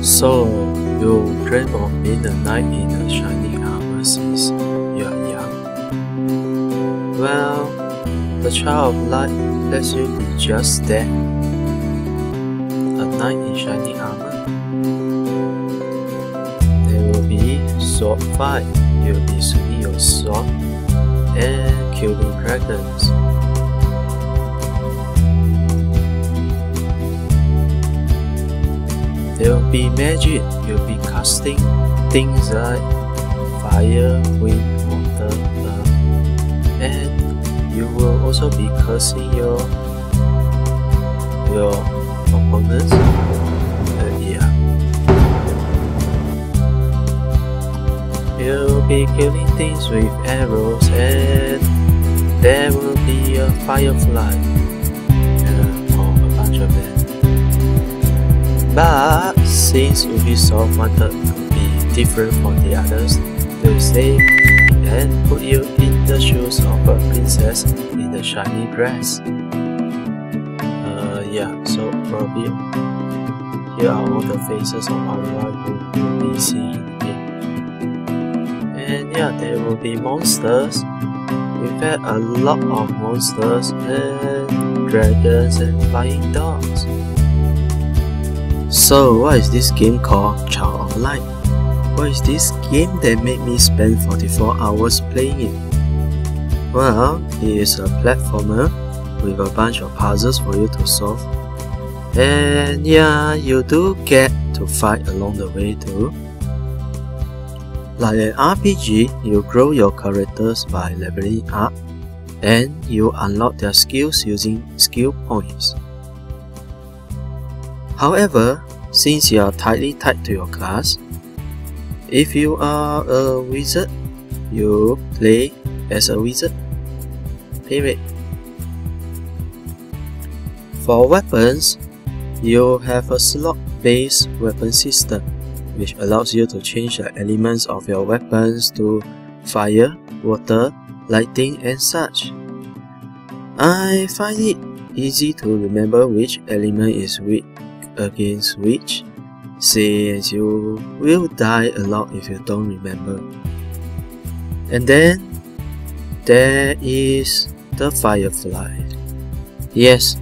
So, you dream of being a knight in a shining armor since you are young? Well, the Child of Light lets you be just that, a knight in shining armor. There will be sword fight, you'll be swinging your sword and killing dragons. There will be magic, you'll be casting things like fire, wind, water, earth, and you will also be cursing your opponents. Yeah. You'll be killing things with arrows, and there will be a firefly, or a bunch of them. But since Ubisoft wanted to be different from the others, they'll say and put you in the shoes of a princess in a shiny dress. Yeah, so probably here are all the faces of Aurora you will be seeing in the game. And yeah, there will be monsters. We've had a lot of monsters and dragons and flying dogs. So what is this game called Child of Light? What is this game that made me spend 44 hours playing it? Well, it is a platformer with a bunch of puzzles for you to solve. And yeah, you do get to fight along the way too. Like an RPG, you grow your characters by leveling up, and you unlock their skills using skill points. However, since you are tightly tied to your class, if you are a wizard, you play as a wizard. Period. For weapons, you have a slot-based weapon system, which allows you to change the elements of your weapons to fire, water, lighting, and such. I find it easy to remember which element is weak against which, since you will die a lot if you don't remember. And then there is the firefly. Yes,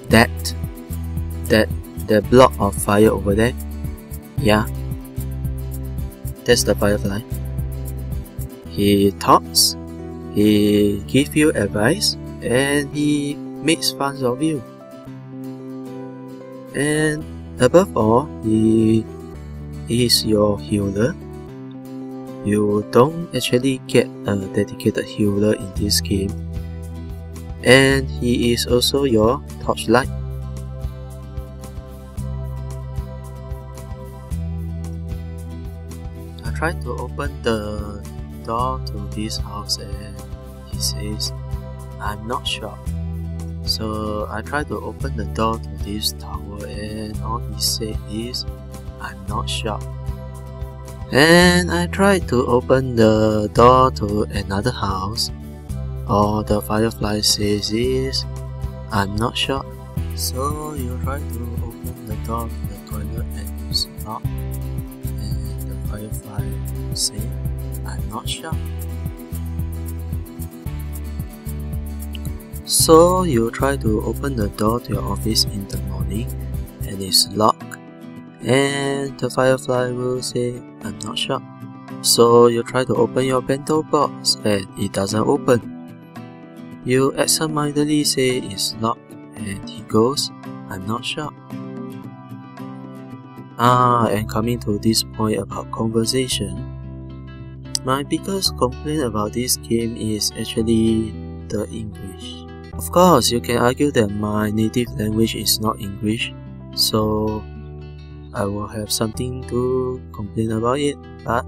that block of fire over there. Yeah, that's the firefly. He talks, he gives you advice, and he makes fun of you. And above all, he is your healer. You don't actually get a dedicated healer in this game. And he is also your torchlight. I tried to open the door to this house and he says, "I'm not sure." So I tried to open the door to this tower and all he said is, "I'm not sure." And I tried to open the door to another house. All the firefly says is, "I'm not sure." So you try to open the door to the toilet and it's locked. And the firefly says, "I'm not sure." So you try to open the door to your office in the morning and it's locked. And the firefly will say, "I'm not sure." So you try to open your bento box and it doesn't open. You absentmindedly say it's locked and he goes, "I'm not sure." And coming to this point about conversation, my biggest complaint about this game is actually the English. Of course, you can argue that my native language is not English, so I will have something to complain about it, but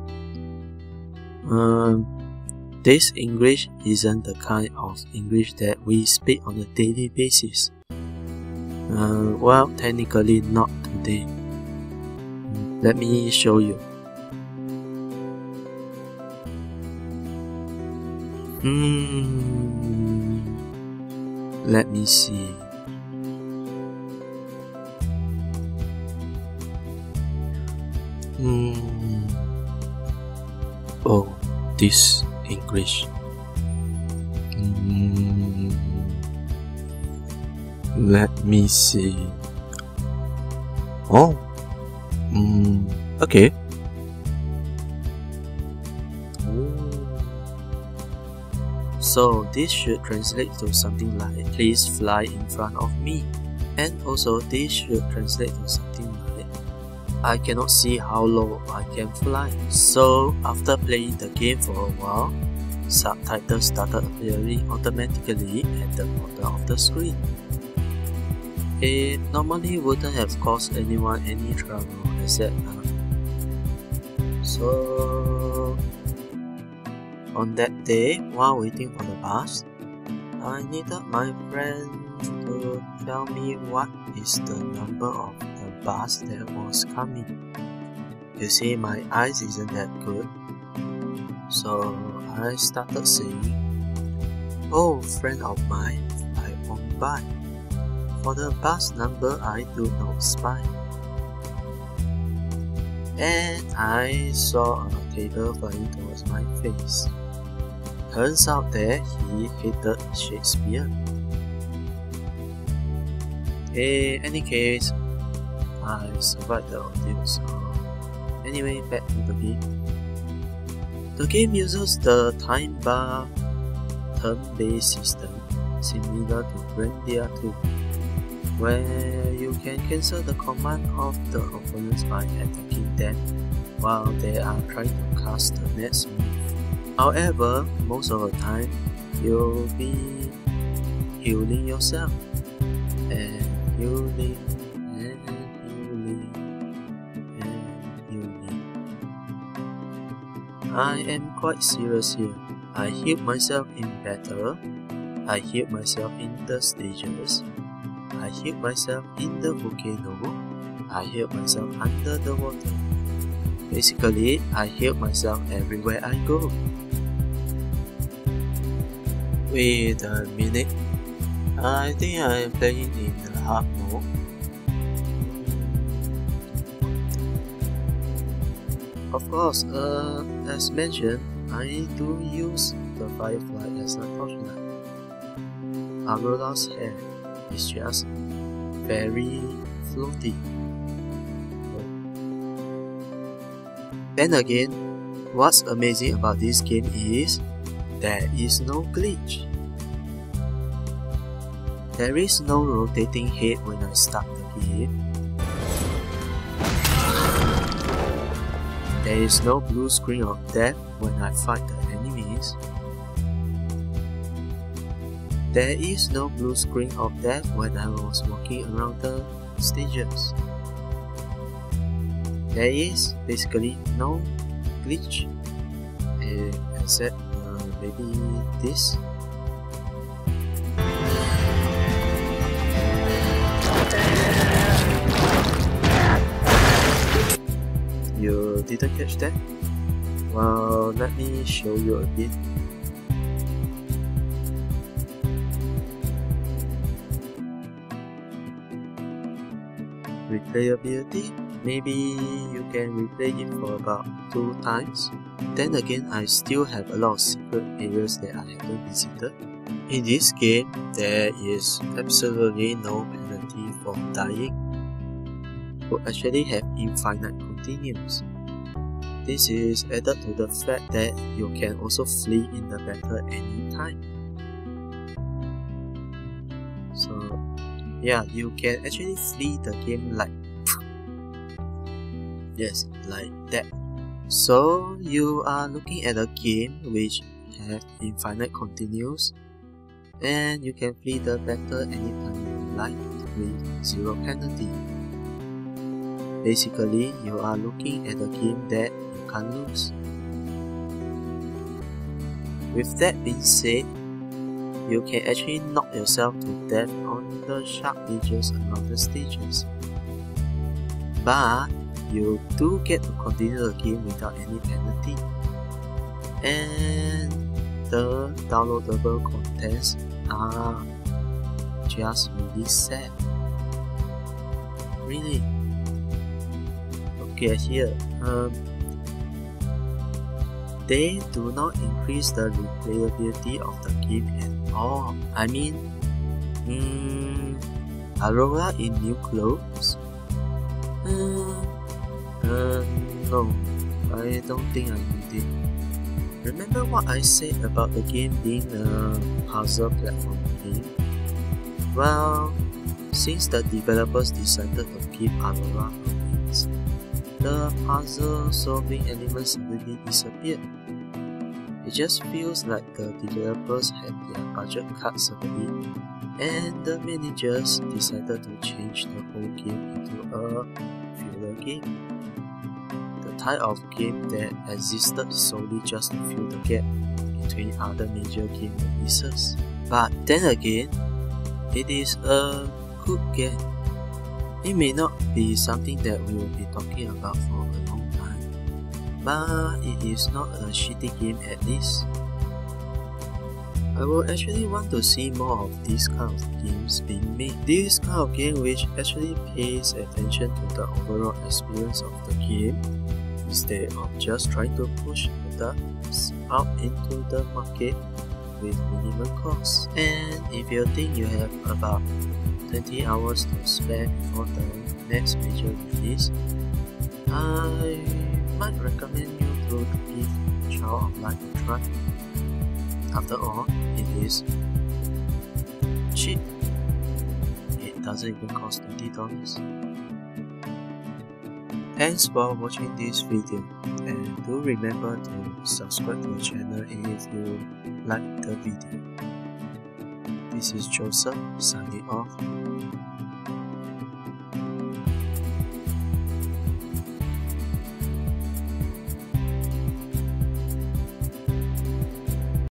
this English isn't the kind of English that we speak on a daily basis. Well, technically not today. Let me show you. Let me see. Oh, this English. Let me see. Oh, okay. So this should translate to something like please fly in front of me. And also this should translate to something like I cannot see how low I can fly. So after playing the game for a while, subtitles started appearing automatically at the bottom of the screen. It normally wouldn't have caused anyone any trouble except now. So on that day, while waiting for the bus, I needed my friend to tell me what is the number of the bus that was coming. You see, my eyes isn't that good, so I started saying, "Oh, friend of mine, fly on by. For the bus number I do not spy." And I saw a table flying towards my face. Turns out that he hated Shakespeare. In any case, I survived the ordeal, so anyway, back to the game. The game uses the time bar turn-based system similar to Grandia 2, where you can cancel the command of the opponents by attacking them while they are trying to cast the next move. However, most of the time, you'll be healing yourself, and healing, and healing, and healing. I am quite serious here. I healed myself in battle, I healed myself in the stages, I healed myself in the volcano, I healed myself under the water. Basically, I healed myself everywhere I go. Wait a minute, I think I am playing in the hard mode. Of course, as mentioned, I do use the Firefly as a torchlight. Aurora's hair is just very floaty. Then again, what's amazing about this game is there is no glitch. There is no rotating head when I start the game. There is no blue screen of death when I fight the enemies. There is no blue screen of death when I was walking around the stages. There is basically no glitch, except maybe this. You didn't catch that? Well, let me show you a bit. Replayability? Maybe you can replay it for about 2 times. Then again, I still have a lot of secret areas that I haven't visited. In this game, there is absolutely no penalty for dying. You actually have infinite continues. This is added to the fact that you can also flee in the battle anytime. So yeah, you can actually flee the game like yes, like that. So you are looking at a game which have infinite continues, and you can flee the battle anytime you like with 0 penalty. Basically, you are looking at a game that you can't lose. With that being said, you can actually knock yourself to death on the sharp edges around the stages. But you do get to continue the game without any penalty. And the downloadable contents are just really sad. Really. look at here. They do not increase the replayability of the game at all. I mean, Aurora in new clothes? No, I don't think I need it. Remember what I said about the game being a puzzle platform game? Well, since the developers decided to keep Aurora wings, the puzzle solving elements suddenly disappeared. It just feels like the developers had their budget cut suddenly, and the managers decided to change the whole game into a filler game. The type of game that existed solely just to fill the gap between other major game releases. But then again, it is a good game. It may not be something that we will be talking about for a long time, but it is not a shitty game at least. I would actually want to see more of these kind of games being made. This kind of game which actually pays attention to the overall experience of the game, instead of just trying to push products out into the market with minimal cost. And if you think you have about 20 hours to spare before the next major release, I might recommend you to give Child of Light a try. After all, it is cheap. It doesn't even cost $20. Thanks for watching this video, and do remember to subscribe to the channel if you like the video. This is Joseph signing off.